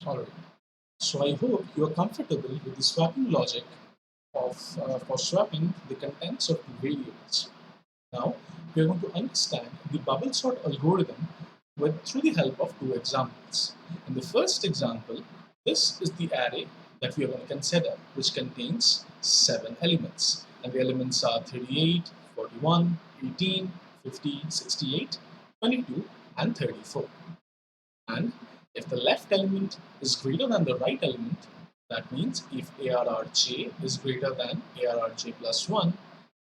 Alright, so I hope you are comfortable with the swapping logic of for swapping the contents of the variables. Now we are going to understand the bubble sort algorithm through the help of two examples. In the first example, this is the array that we are going to consider, which contains 7 elements, and the elements are 38, 41, 18, 50, 68, 22, and 34. And if the left element is greater than the right element, that means if ARRJ is greater than ARRJ plus 1,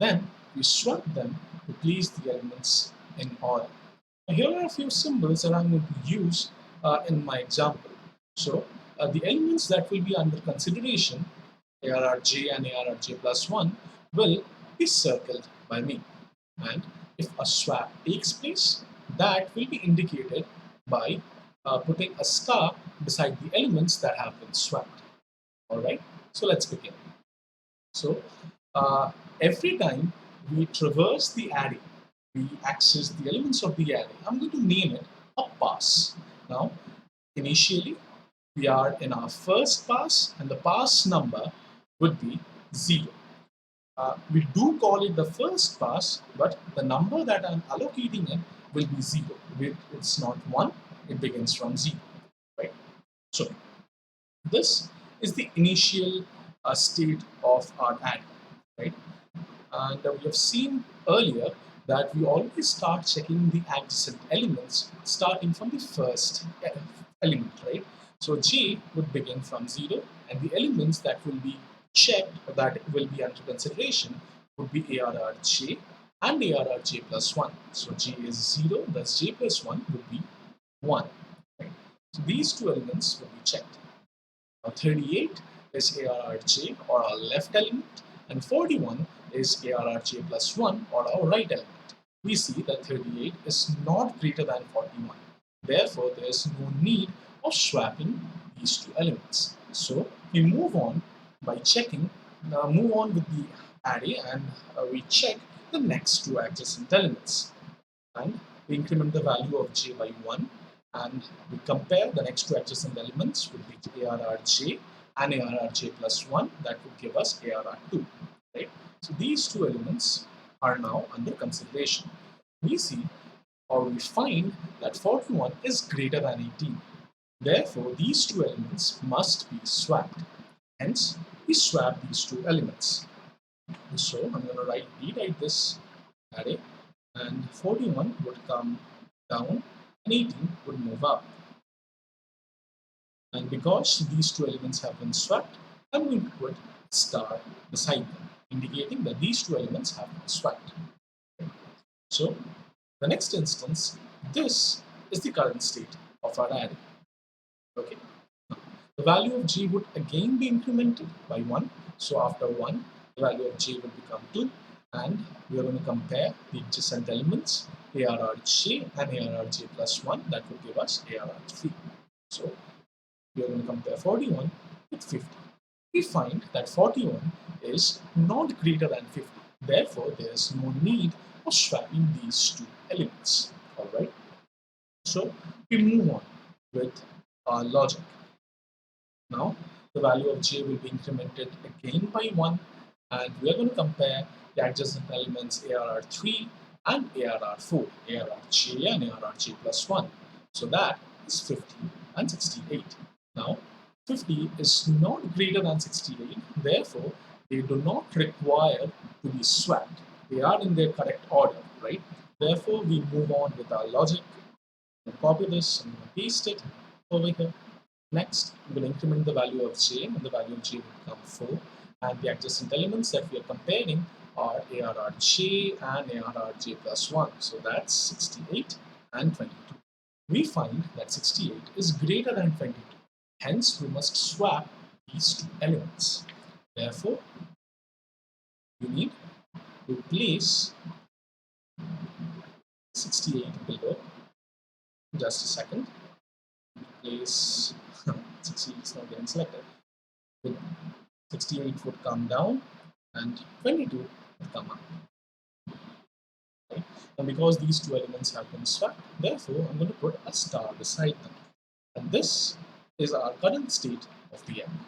then we swap them to place the elements in order. Now, here are a few symbols that I'm going to use in my example. So the elements that will be under consideration, ARRJ and ARRJ plus 1, will be circled by me. And if a swap takes place, that will be indicated by putting a star beside the elements that have been swapped. Alright, so let's begin. So every time we traverse the array, we access the elements of the array, I'm going to name it a pass. Now, initially, we are in our first pass, and the pass number would be 0. We do call it the first pass, but the number that I'm allocating it will be 0. It's not 1, it begins from 0, right? So this is the initial state of our array, right? And we have seen earlier that we always start checking the adjacent elements starting from the first element, right? So J would begin from 0, and the elements that will be checked or that will be under consideration would be ARRJ and ARRJ plus 1. So J is 0, thus J plus 1 would be 1. Right? So these two elements will be checked. Now 38 is ARRJ or our left element, and 41 is ARRJ plus 1 or our right element. We see that 38 is not greater than 41. Therefore, there is no need of swapping these two elements. So we move on by checking, move on with the array, and we check the next two adjacent elements. And we increment the value of j by 1, and we compare the next two adjacent elements with the ARRJ and ARRJ plus 1. That would give us ARR2, right? So these two elements are now under consideration. We see or we find that 41 is greater than 18. Therefore, these two elements must be swapped. Hence, we swap these two elements. So I'm going to rewrite this array, and 41 would come down and 18 would move up. And because these two elements have been swapped, I'm going to put a star beside them, indicating that these two elements have been swapped. So the next instance, this is the current state of our array. Okay. The value of j would again be incremented by 1. So after 1, the value of j will become 2, and we are going to compare the adjacent elements ARRJ and ARRJ plus 1. That would give us ARR3. So we are going to compare 41 with 50. We find that 41 is not greater than 50. Therefore, there is no need of swapping these two elements. All right. So we move on with our logic. Now, the value of j will be incremented again by 1, and we are going to compare the adjacent elements ARR3 and ARR4, ARRJ and ARRJ plus 1. So that is 50 and 68. Now, 50 is not greater than 68, therefore, they do not require to be swapped. They are in their correct order, right? Therefore, we move on with our logic. We'll copy this and paste it over here. Next, we will increment the value of j, and the value of j will become 4. And the adjacent elements that we are comparing are ARRJ and ARRJ plus 1. So that's 68 and 22. We find that 68 is greater than 22. Hence, we must swap these two elements. Therefore, we need to place 68 below. Just a second. Place 68 is not getting selected. 68 would come down and 22 would come up. Okay. And because these two elements have been swapped, therefore I'm going to put a star beside them. And this is our current state of the array.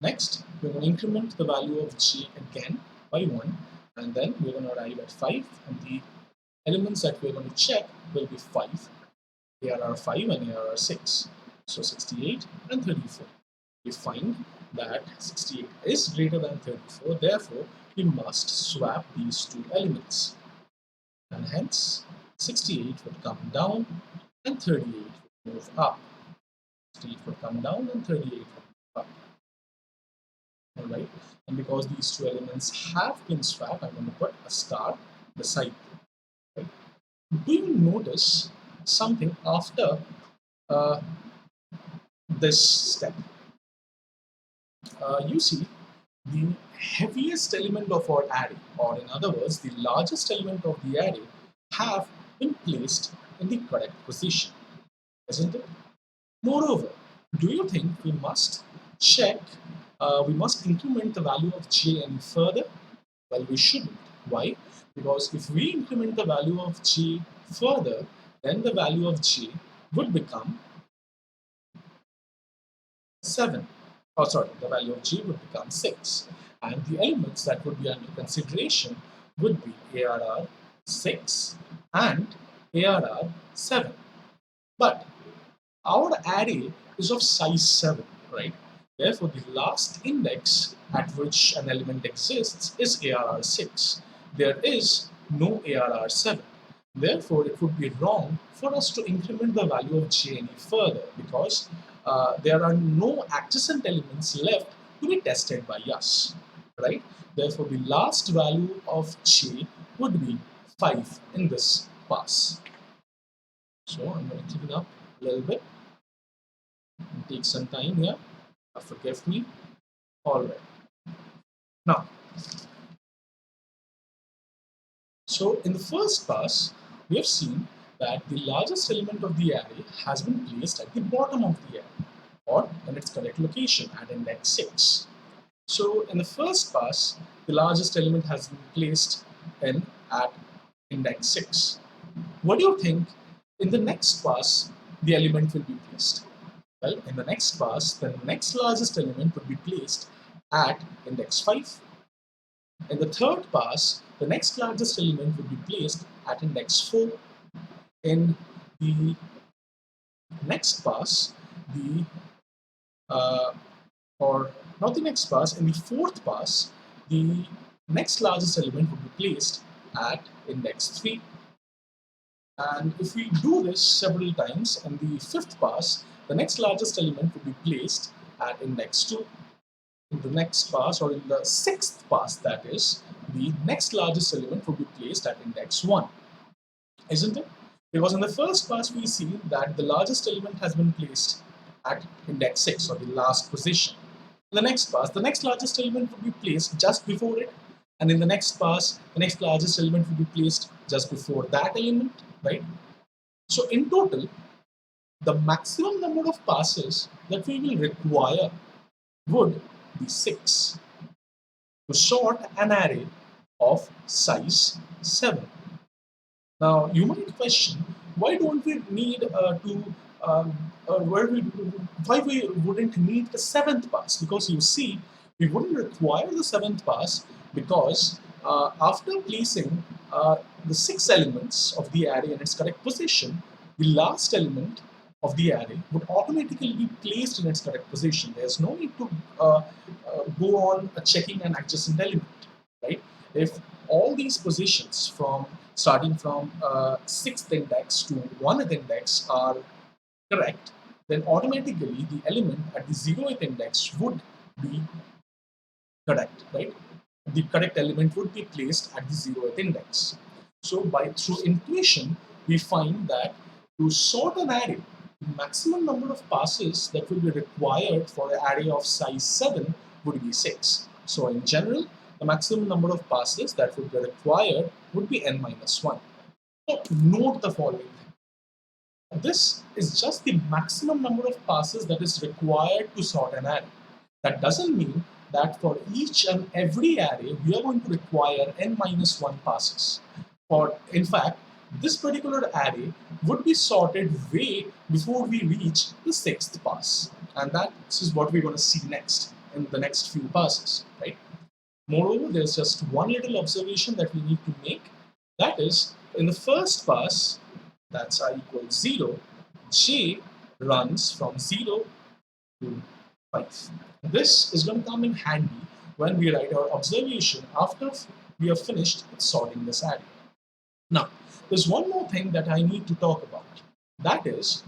Next, we're going to increment the value of j again by 1, and then we're going to arrive at 5, and the elements that we're going to check will be 5, ARR 5 and ARR 6. So 68 and 34. We find that 68 is greater than 34, therefore we must swap these two elements. And hence 68 would come down and 38 would move up. 68 would come down and 38 would move up. Alright, and because these two elements have been swapped, I'm going to put a star beside them. Right? Do you notice something after this step? You see the heaviest element of our array, or in other words, the largest element of the array, have been placed in the correct position, isn't it? Moreover, do you think we must check, we must increment the value of j any further? Well, we shouldn't. Why? Because if we increment the value of j further, then the value of j would become 7. Oh, sorry, the value of j would become 6. And the elements that would be under consideration would be ARR 6 and ARR 7. But our array is of size 7, right? Therefore, the last index at which an element exists is ARR 6. There is no ARR 7. Therefore, it would be wrong for us to increment the value of j any further, because there are no adjacent elements left to be tested by us, right? Therefore, the last value of j would be 5 in this pass. So I'm going to clean up a little bit. Take some time here. Forgive me. All right. Now, so in the first pass, we have seen that the largest element of the array has been placed at the bottom of the array, or in its correct location at index 6. So in the first pass, the largest element has been placed at index 6. What do you think in the next pass the element will be placed? Well, in the next pass, the next largest element would be placed at index 5. In the third pass, the next largest element would be placed at index 4. In the next pass, or not the next pass, in the fourth pass, the next largest element would be placed at index 3. And if we do this several times, in the fifth pass, the next largest element would be placed at index 2. In the next pass, or in the sixth pass, that is, the next largest element would be placed at index 1. Isn't it? Because in the first pass, we see that the largest element has been placed at index 6, or the last position. In the next pass, the next largest element would be placed just before it. And in the next pass, the next largest element would be placed just before that element, right? So in total, the maximum number of passes that we will require would be 6 to sort an array of size 7. Now, you might question, why don't we need why we wouldn't need the 7th pass? Because you see, we wouldn't require the 7th pass because after placing the 6 elements of the array in its correct position, the last element of the array would automatically be placed in its correct position. There's no need to go on checking an adjacent element, right? If all these positions starting from 6th index to 1th index are correct, then automatically the element at the 0th index would be correct, right? The correct element would be placed at the 0th index. So through intuition, we find that to sort an array, the maximum number of passes that will be required for an array of size 7 would be 6. So in general, the maximum number of passes that would be required would be n minus 1. So note the following thing. This is just the maximum number of passes that is required to sort an array. That doesn't mean that for each and every array, we are going to require n minus 1 passes. In fact, this particular array would be sorted way before we reach the sixth pass. And that is what we're going to see next in the next few passes, right? Moreover, there's just one little observation that we need to make. That is, in the first pass, that's I equals 0, j runs from 0 to 5. This is going to come in handy when we write our observation after we have finished sorting this array. Now, there's one more thing that I need to talk about. That is,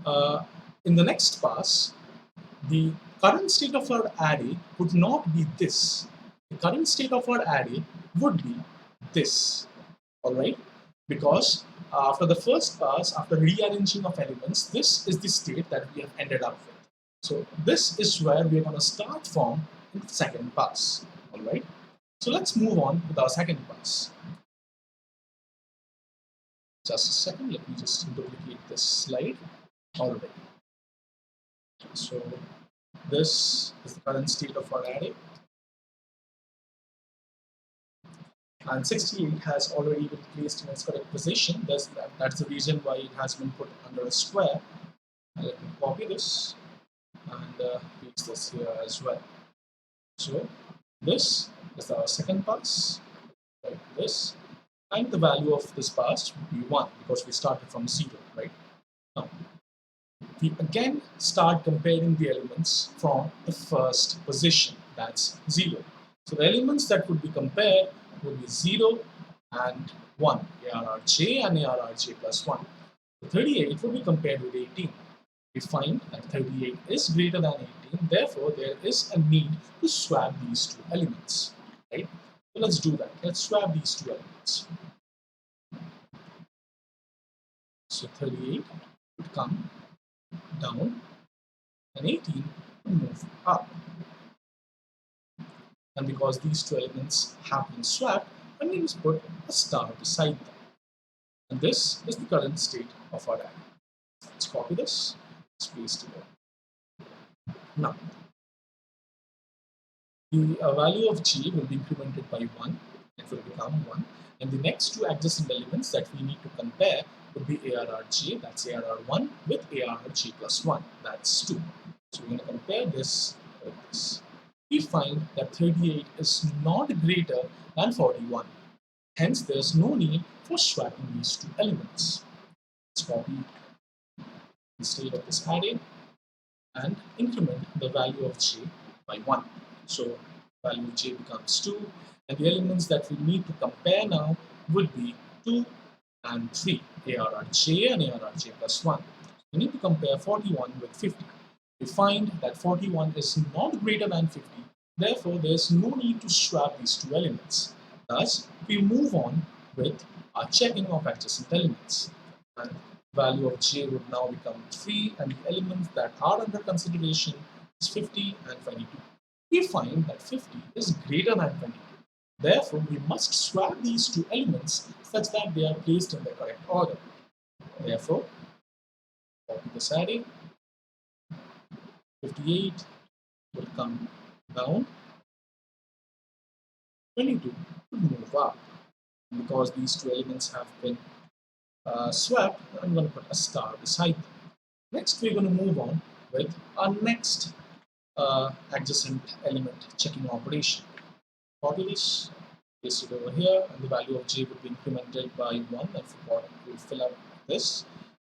uh, in the next pass, the current state of our array would not be this. The current state of our array would be this, all right? Because after the first pass, after rearranging of elements, this is the state that we have ended up with. So this is where we are going to start from in the second pass, all right? So let's move on with our second pass. Just a second, let me just duplicate this slide. All right. So this is the current state of our array. And 68 has already been placed in its correct position. That's the reason why it has been put under a square. And let me copy this and paste this here as well. So this is our second pass, like this. And the value of this pass would be 1 because we started from 0, right? Now, we again start comparing the elements from the first position, that's 0. So the elements that would be compared would be 0 and 1, ARRJ and ARRJ plus 1. So 38 would be compared with 18. We find that 38 is greater than 18, therefore there is a need to swap these two elements, right? So let's do that. Let's swap these two elements. So 38 would come down and 18 would move up. And because these two elements have been swapped, I'm going to put a star beside them. And this is the current state of our array. Let's copy this, let's paste it here. Now, the value of j will be incremented by 1, it will become 1. And the next two adjacent elements that we need to compare would be ARRJ, that's ARR1, with ARRJ plus 1, that's 2. So we're going to compare this with this. We find that 38 is not greater than 41. Hence, there's no need for swapping these two elements. Let's copy the state of this array and increment the value of j by 1. So value of j becomes 2, and the elements that we need to compare now would be 2 and 3, ARRJ and ARRJ plus 1. We need to compare 41 with 50. We find that 41 is not greater than 50, therefore there's no need to swap these two elements. Thus, we move on with our checking of adjacent elements. And value of j would now become 3, and the elements that are under consideration is 50 and 22. We find that 50 is greater than 22. Therefore, we must swap these two elements such that they are placed in the correct order. Therefore, copy this array. 58 will come down. 22 will move up. Because these two elements have been swapped, I'm going to put a star beside them. Next, we're going to move on with our next adjacent element checking operation. Copy this, paste it over here, and the value of j would be incremented by 1. I forgot to fill out this.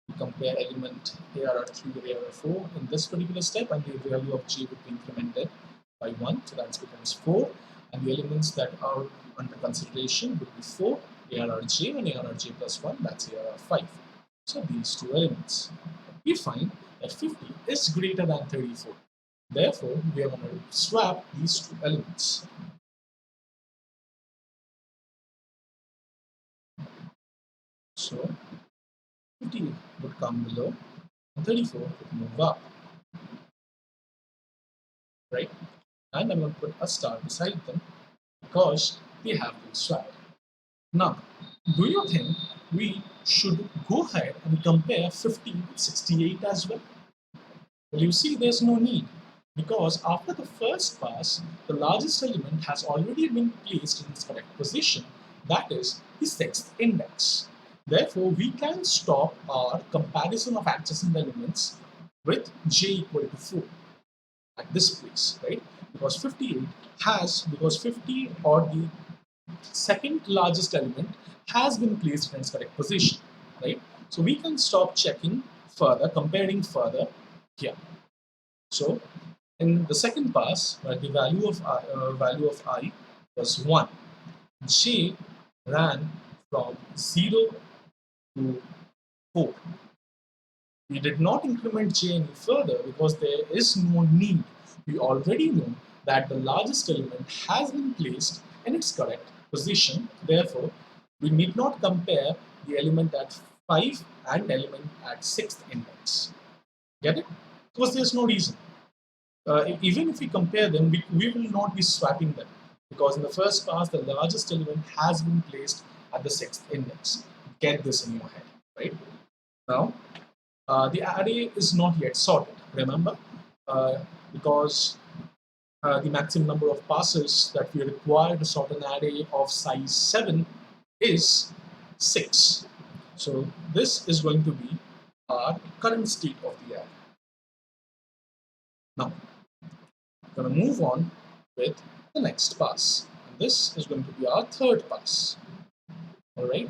We compare element ARR3 with ARR4 in this particular step, and the value of j would be incremented by 1, so that becomes 4. And the elements that are under consideration would be 4, ARRJ and ARRJ plus 1, that's ARR5. So these two elements. We find that 50 is greater than 34. Therefore, we are going to swap these two elements. So 50 would come below, and 34 would move up, right? And I'm going to put a star beside them because they have been swapped. Now, do you think we should go ahead and compare 50 with 68 as well? Well, you see, there's no need because after the first pass, the largest element has already been placed in its correct position, that is the sixth index. Therefore, we can stop our comparison of adjacent elements with j equal to 4 at this place, right? Because 58 because 50 or the second largest element has been placed in its correct position, right? So we can stop checking further, comparing further here. So in the second pass, where the value of I was 1, j ran from 0 to 4. We did not increment j any further because there is no need. We already know that the largest element has been placed in its correct position. Therefore, we need not compare the element at 5 and element at 6th index. Get it? Because there's no reason. Even if we compare them, we will not be swapping them because in the first pass, the largest element has been placed at the 6th index. Get this in your head, right? Now, the array is not yet sorted, remember, uh, because the maximum number of passes that we require to sort an array of size 7 is 6. So this is going to be our current state of the array. Now, we're going to move on with the next pass. And this is going to be our third pass. All right,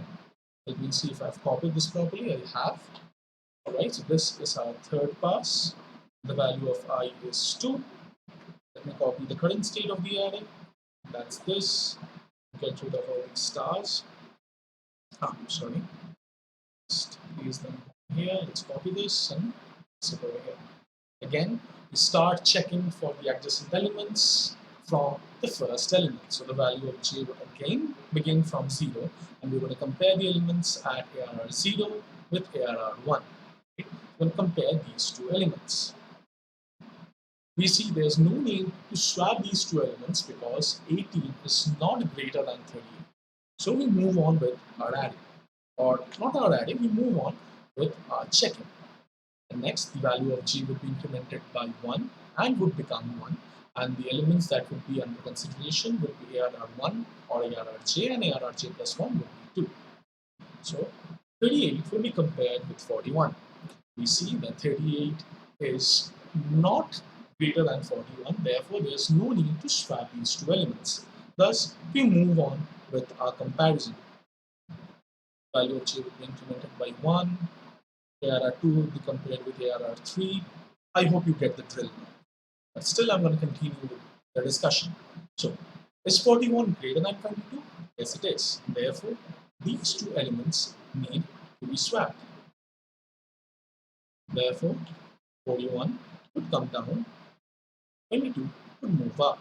let me see if I've copied this properly. I have. All right, so this is our third pass. The value of I is 2. Let me copy the current state of the array. That's this. Get rid of all these stars. I'm sorry. Just place them here. Let's copy this and sit over here. Again, we start checking for the adjacent elements from the first element. So the value of j would again begin from 0, and we're going to compare the elements at ARR 0 with ARR 1. Okay? We're going to compare these two elements. We see there's no need to swap these two elements because 18 is not greater than 38. So we move on with our array, or not our array, we move on with our checking. And next, the value of j would be incremented by 1 and would become 1. And the elements that would be under consideration would be ARR1 or ARRJ, and ARRJ plus 1 would be 2. So 38 will be compared with 41. We see that 38 is not greater than 41, therefore there's no need to swap these two elements. Thus, we move on with our comparison. Value of j will be incremented by 1, ARR2 will be compared with ARR3. I hope you get the drill now. But still, I'm going to continue with the discussion. So, is 41 greater than 22? Yes, it is. Therefore, these two elements need to be swapped. Therefore, 41 would come down, 22 would move up.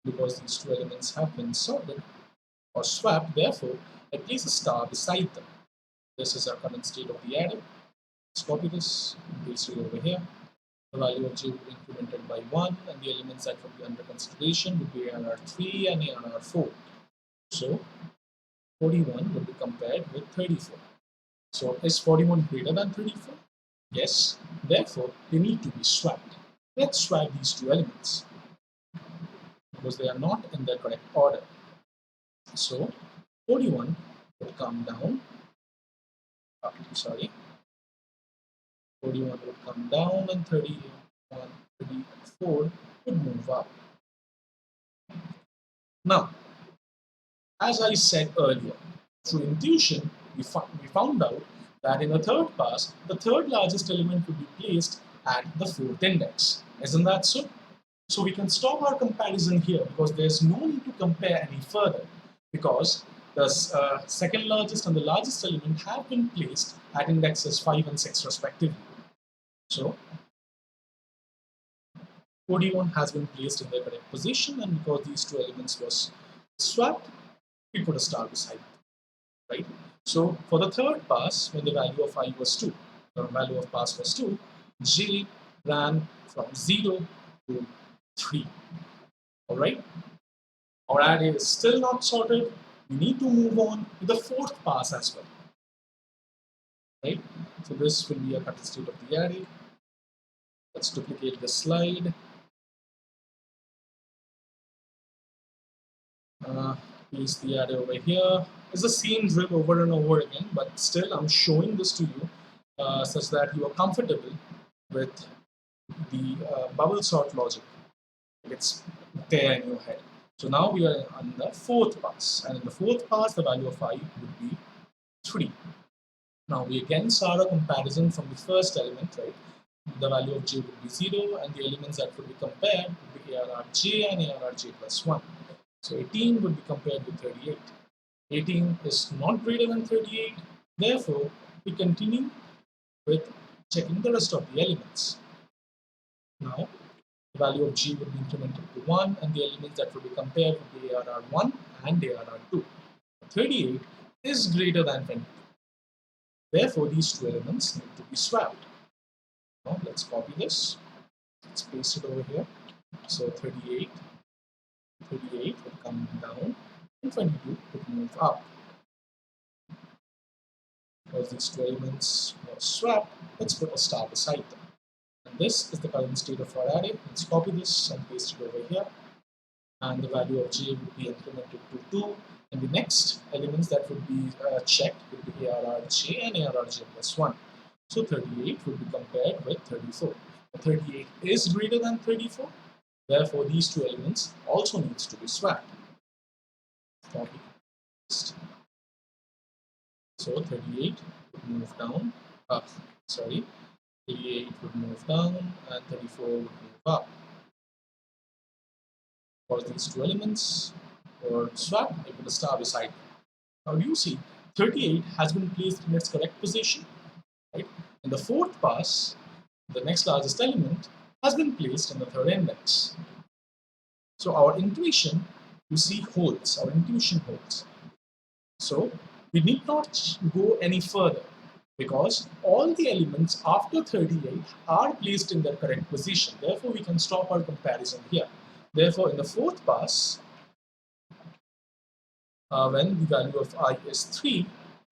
Because these two elements have been sorted or swapped, therefore, I place a star beside them. This is our current state of the array. Let's copy this and paste it over here. The value of j will be incremented by 1, and the elements that would be under consideration would be ARR3 and ARR4. So 41 will be compared with 34. So is 41 greater than 34? Yes. Therefore, they need to be swapped. Let's swap these two elements because they are not in their correct order. So 41 would come down. 41 would come down and 34 would move up. Now, as I said earlier, through intuition, we found out that in the third pass, the third largest element would be placed at the fourth index. Isn't that so? So we can stop our comparison here because there's no need to compare any further because the second largest and the largest element have been placed at indexes 5 and 6 respectively. So 41 has been placed in their correct position, and because these two elements was swapped, we put a star beside them, right? So for the third pass, when the value of I was 2, the value of pass was 2, j ran from 0 to 3. All right? Our array is still not sorted. We need to move on to the fourth pass as well. Right? So this will be a current state of the array. Let's duplicate the slide. Uh, Paste the array over here. It's the same drill over and over again, but still I'm showing this to you such that you are comfortable with the bubble sort logic. It's there in your head. So now we are on the fourth pass, and in the fourth pass, the value of I would be 3. Now we again start a comparison from the first element, right? The value of j would be 0, and the elements that would be compared would be arrj and arrj plus 1. So 18 would be compared with 38. 18 is not greater than 38, therefore we continue with checking the rest of the elements. Now the value of g would be incremented to 1, and the elements that would be compared would be arr1 and arr2. 38 is greater than 22. Therefore, these two elements need to be swapped. Now, let's copy this. Let's paste it over here. So 38 would come down, and 22 would move up. Because these two elements were swapped, let's put a star beside them. And this is the current state of our array. Let's copy this and paste it over here. And the value of j would be incremented to 2. And the next elements that would be checked would be arrj and arrj plus 1. So 38 would be compared with 34. 38 is greater than 34. Therefore, these two elements also needs to be swapped. Copy. So 38 would move down. 38 would move down and 34 would move up. For these two elements were swapped, I put a star beside them. Now you see 38 has been placed in its correct position. Right? In the fourth pass, the next largest element has been placed in the third index. So our intuition, you see, holds. Our intuition holds. So we need not go any further because all the elements after 38 are placed in their correct position. Therefore, we can stop our comparison here. Therefore, in the fourth pass, when the value of I is 3,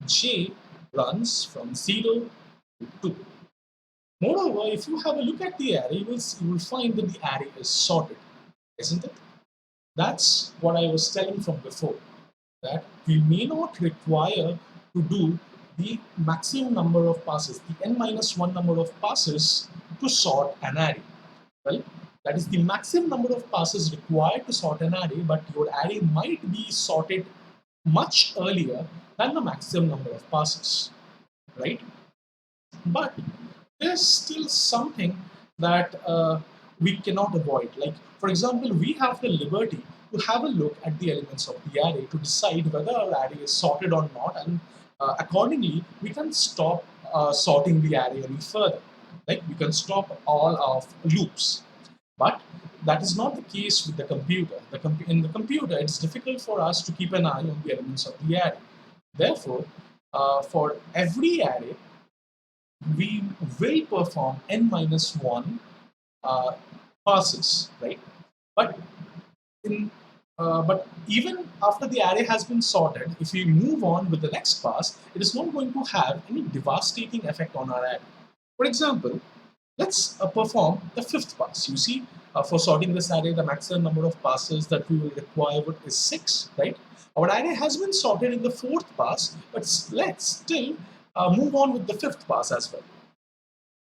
j runs from 0 to 2. Moreover, if you have a look at the array, you will find that the array is sorted, isn't it? That's what I was telling from before, that we may not require to do the maximum number of passes, the n-1 number of passes to sort an array. Well, that is the maximum number of passes required to sort an array, but your array might be sorted much earlier than the maximum number of passes, right? But there's still something that we cannot avoid. Like, for example, we have the liberty to have a look at the elements of the array to decide whether our array is sorted or not, and accordingly, we can stop sorting the array any further. Like, we can stop all of loops. But that is not the case with the computer. In the computer, it's difficult for us to keep an eye on the elements of the array. Therefore, for every array, we will perform n-1 passes, right? But but even after the array has been sorted, if we move on with the next pass, it is not going to have any devastating effect on our array. For example, let's perform the fifth pass. You see, for sorting this array, the maximum number of passes that we will require is 6, right? Our array has been sorted in the fourth pass, but let's still move on with the fifth pass as well.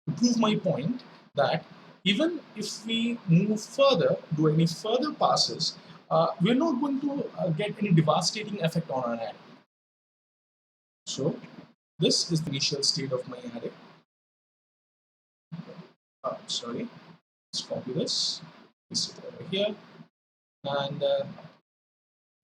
To prove my point that even if we move further, do any further passes, we're not going to get any devastating effect on our array. So this is the initial state of my array. Sorry, let's copy this, paste it over here, and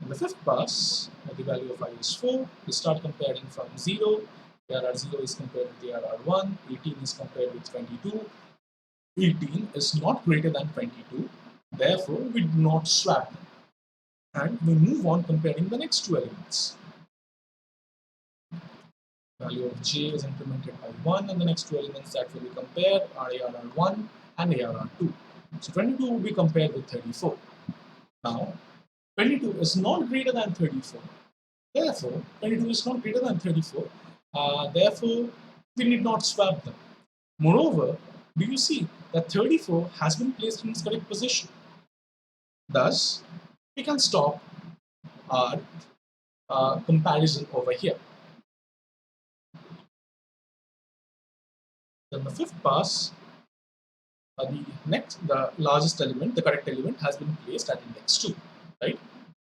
in the fifth pass, the value of I is 4. We start comparing from 0. ARR0 is compared with ARR1. 18 is compared with 22. 18 is not greater than 22. Therefore, we do not swap them. And we move on comparing the next two elements. Value of j is incremented by 1, and the next two elements that will be compared are ARR1 and ARR2. So 22 will be compared with 34. Now, 22 is not greater than 34. Therefore, 22 is not greater than 34. Therefore, we need not swap them. Moreover, do you see that 34 has been placed in its correct position? Thus, we can stop our comparison over here. Then the fifth pass, the largest element, the correct element has been placed at index 2, right?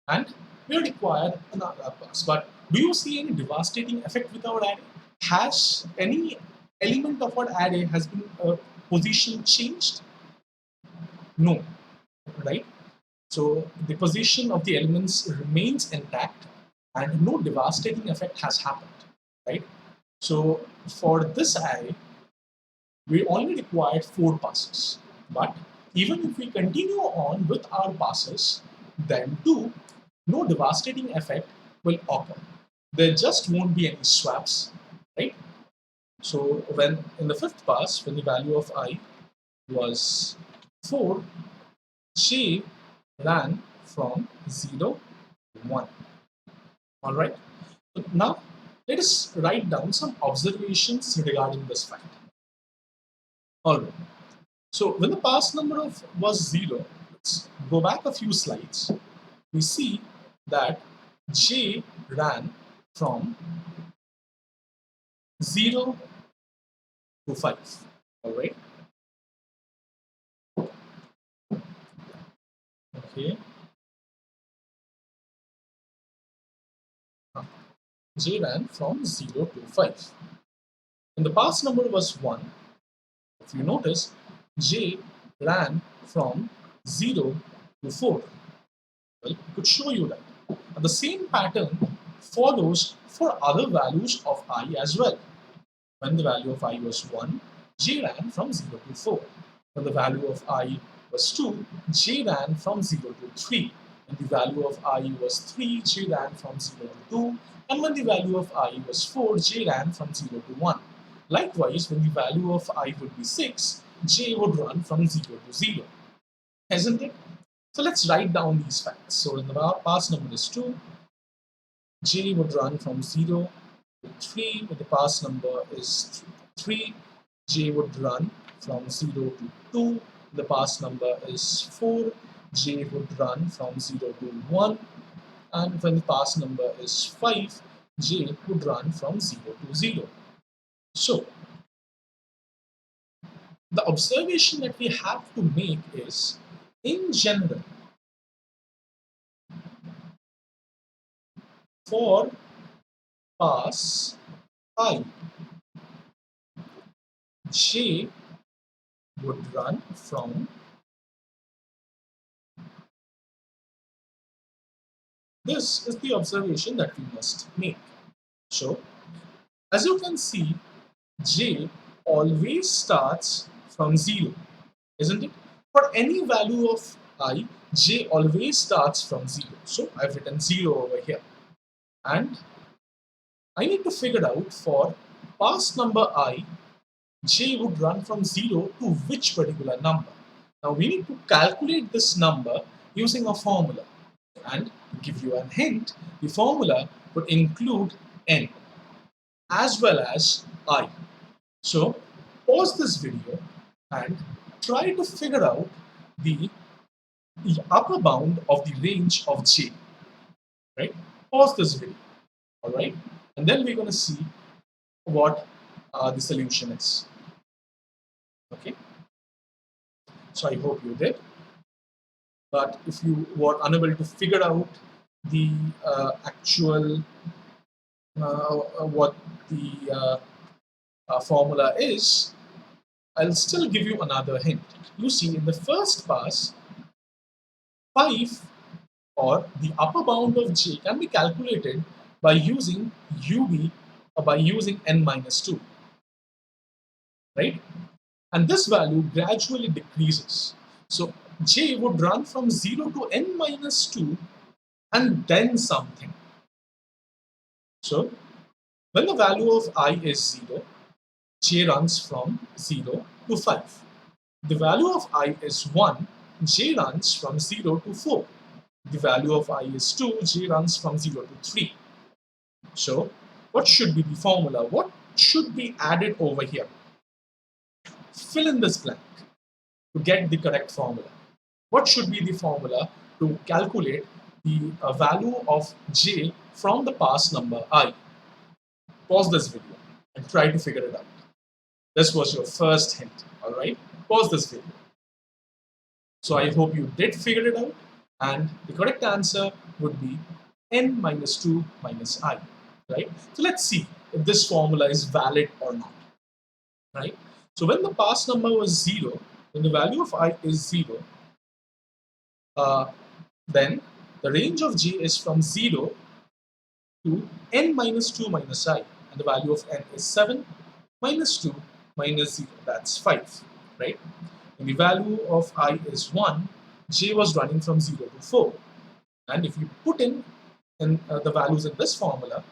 And we require another pass. But do you see any devastating effect with our array? Has any element of our array has been position changed? No, right? So the position of the elements remains intact and no devastating effect has happened, right? So for this array, we only required 4 passes. But even if we continue on with our passes, then too, no devastating effect will occur. There just won't be any swaps, right? So when in the fifth pass, when the value of I was 4, J ran from 0 to 1. All right. So now let us write down some observations regarding this fact. All right. So when the pass number was 0, let's go back a few slides. We see that J ran from 0 to 5. All right. Okay. J ran from 0 to 5. When the pass number was 1, if you notice, J ran from 0 to 4. Well, I could show you that. And the same pattern follows for other values of I as well. When the value of I was 1, J ran from 0 to 4. When the value of I was 2, J ran from 0 to 3. When the value of I was 3, J ran from 0 to 2. And when the value of I was 4, J ran from 0 to 1. Likewise, when the value of I would be 6, J would run from 0 to 0. Isn't it? So let's write down these facts. So when the pass number is 2, J would run from 0 to 3. When the pass number is 3, J would run from 0 to 2. The pass number is 4, J would run from 0 to 1. And when the pass number is 5, J would run from 0 to 0. So the observation that we have to make is, in general, for pass I, J would run from this is the observation that we must make. So, as you can see, J always starts from 0, isn't it? For any value of I, J always starts from 0. So, I've written 0 over here. And I need to figure out for pass number I, J would run from 0 to which particular number. Now we need to calculate this number using a formula. And to give you a hint, the formula would include n as well as I. So pause this video and try to figure out the upper bound of the range of J. Right? Pause this video. All right? And then we're going to see what the solution is. Okay? So I hope you did. But if you were unable to figure out the actual what the formula is, I'll still give you another hint. You see, in the first pass, 5 or the upper bound of J can be calculated by using UB or by using n minus 2, right? And this value gradually decreases. So J would run from 0 to n minus 2 and then something. So when the value of I is 0, J runs from 0 to 5. The value of I is 1, J runs from 0 to 4. The value of I is 2, J runs from 0 to 3. So what should be the formula? What should be added over here? Fill in this blank to get the correct formula. What should be the formula to calculate the value of j from the pass number I. Pause this video and try to figure it out. This was your first hint, all right? Pause this video. So I hope you did figure it out, and the correct answer would be n minus 2 minus I, right? So let's see if this formula is valid or not, right? So when the pass number was 0, when the value of I is 0, then the range of j is from 0 to n minus 2 minus I, and the value of n is 7 minus 2 minus 0, that's 5, right? And the value of I is 1, j was running from 0 to 4. And if you put in the values in this formula,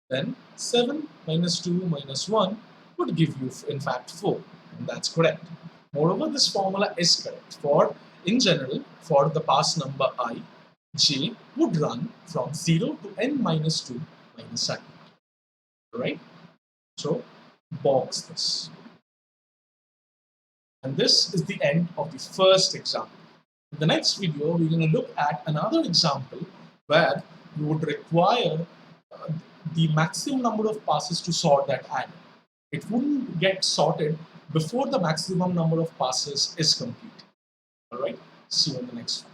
then 7 minus 2 minus 1 would give you, in fact, 4. And that's correct. Moreover, this formula is correct. In general, for the pass number I, j would run from 0 to n minus 2 minus I. Right? So, box this. And this is the end of the first example. In the next video, we're going to look at another example where you would require the maximum number of passes to sort that adder. It wouldn't get sorted before the maximum number of passes is complete. All right, see you in the next one.